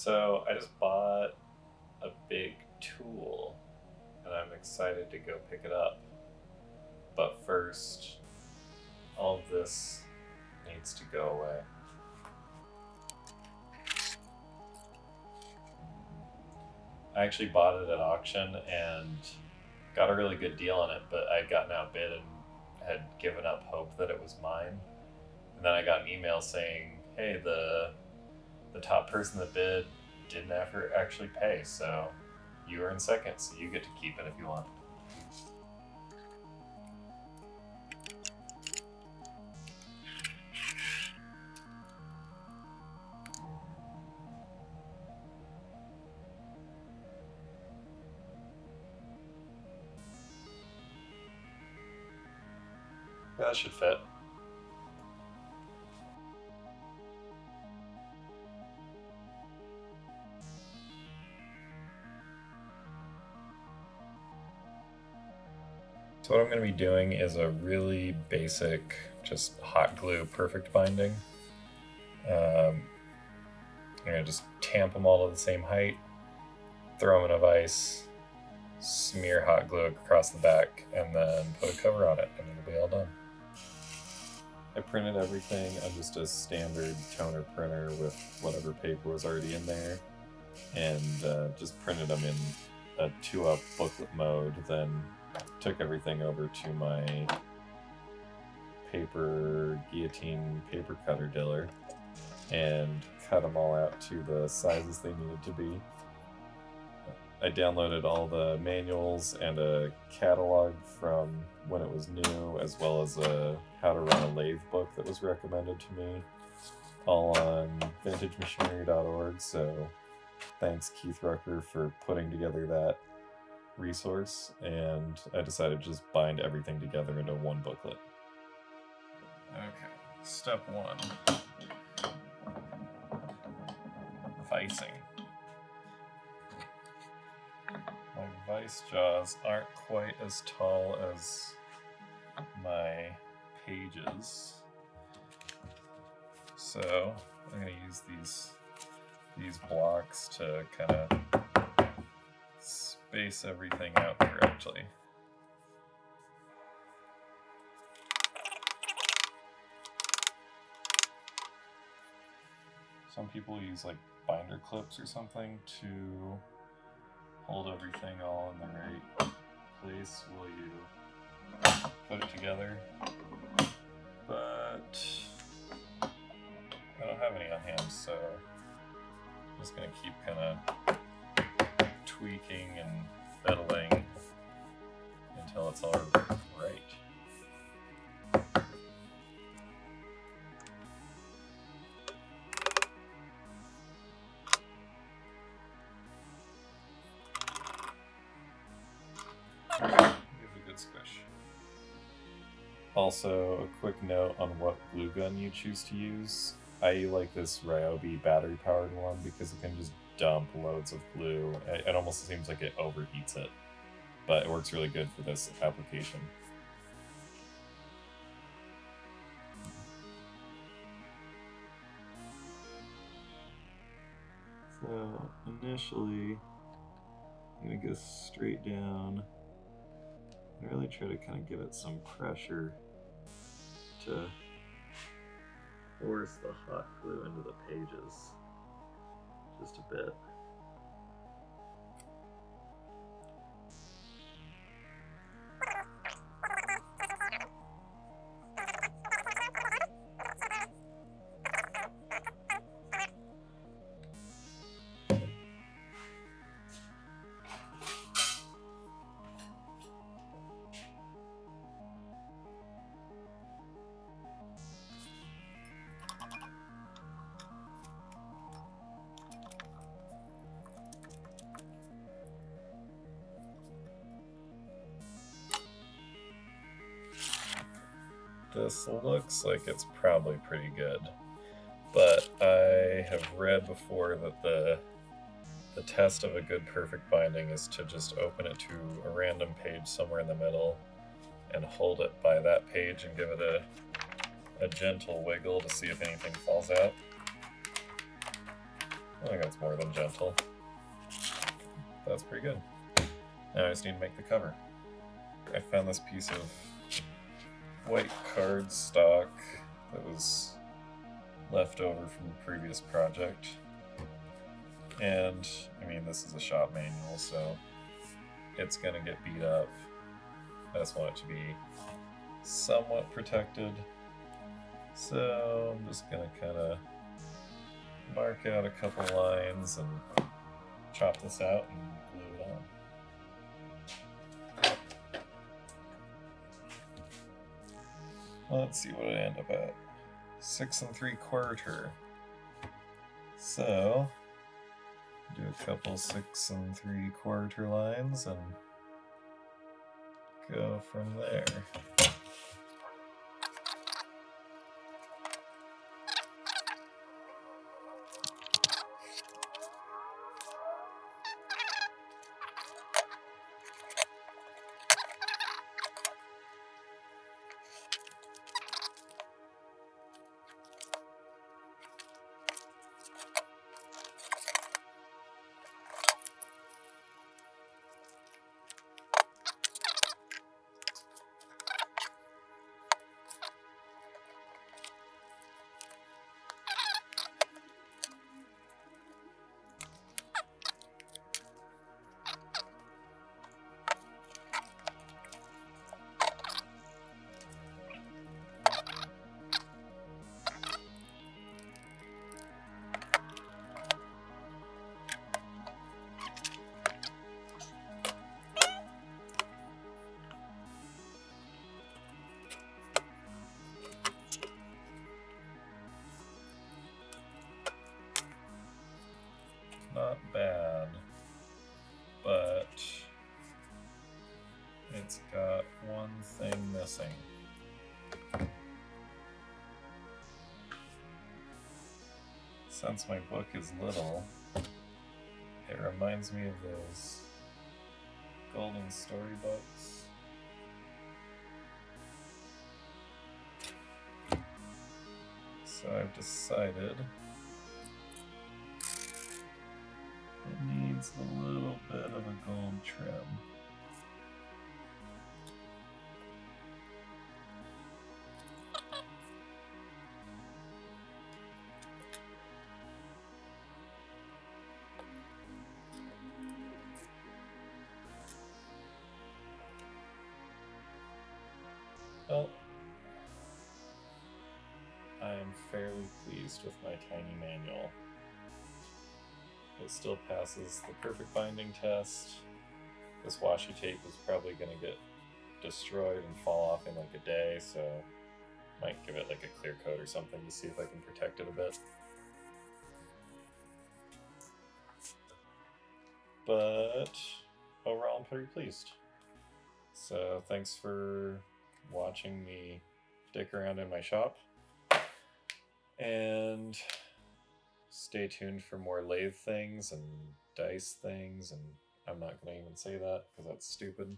So I just bought a big tool and I'm excited to go pick it up. But first, all of this needs to go away. I actually bought it at auction and got a really good deal on it, but I'd gotten outbid and had given up hope that it was mine. And then I got an email saying, hey, the top person that bid didn't ever actually pay, so you are in second, so you get to keep it if you want. Yeah, that should fit. So what I'm going to be doing is a really basic, just hot glue perfect binding. I'm going to just tamp them all to the same height, throw them in a vise, smear hot glue across the back, and then put a cover on it, and it'll be all done. I printed everything on just a standard toner printer with whatever paper was already in there, and just printed them in a 2-up booklet mode, then took everything over to my paper guillotine paper cutter diller and cut them all out to the sizes they needed to be. I downloaded all the manuals and a catalog from when it was new, as well as a how to run a lathe book that was recommended to me, all on vintagemachinery.org, so thanks Keith Rucker for putting together that resource, and I decided to just bind everything together into one booklet. Okay, step 1. Vicing. My vice jaws aren't quite as tall as my pages, so I'm going to use these blocks to kind of space everything out correctly. Some people use like binder clips or something to hold everything all in the right place while you put it together, but I don't have any on hand, so I'm just going to keep kind of tweaking and fiddling until it's all right. Give it a good squish. Also, a quick note on what glue gun you choose to use. I like this Ryobi battery powered one because it can just dump loads of glue. It almost seems like it overheats it, but it works really good for this application. So initially, I'm going to go straight down and really try to kind of give it some pressure to force the hot glue into the pages just a bit. This looks like it's probably pretty good, but I have read before that the test of a good perfect binding is to just open it to a random page somewhere in the middle and hold it by that page and give it a gentle wiggle to see if anything falls out. I think that's more than gentle. That's pretty good. Now I just need to make the cover. I found this piece of white cardstock that was left over from the previous project. And, I mean, this is a shop manual, so it's gonna get beat up. I just want it to be somewhat protected. So I'm just gonna kind of mark out a couple lines and chop this out and glue it on. Let's see what I end up at. 6 3/4. So do a couple 6 3/4 lines and go from there. Not bad, but it's got one thing missing. Since my book is little, it reminds me of those golden storybooks. So I've decided it needs a little bit of a gold trim. Well, I am fairly pleased with my tiny manual. It still passes the perfect binding test. This washi tape is probably going to get destroyed and fall off in like a day, so might give it like a clear coat or something to see if I can protect it a bit. But overall I'm pretty pleased. So thanks for watching me dick around in my shop. And stay tuned for more lathe things and dice things, and I'm not going to even say that because that's stupid.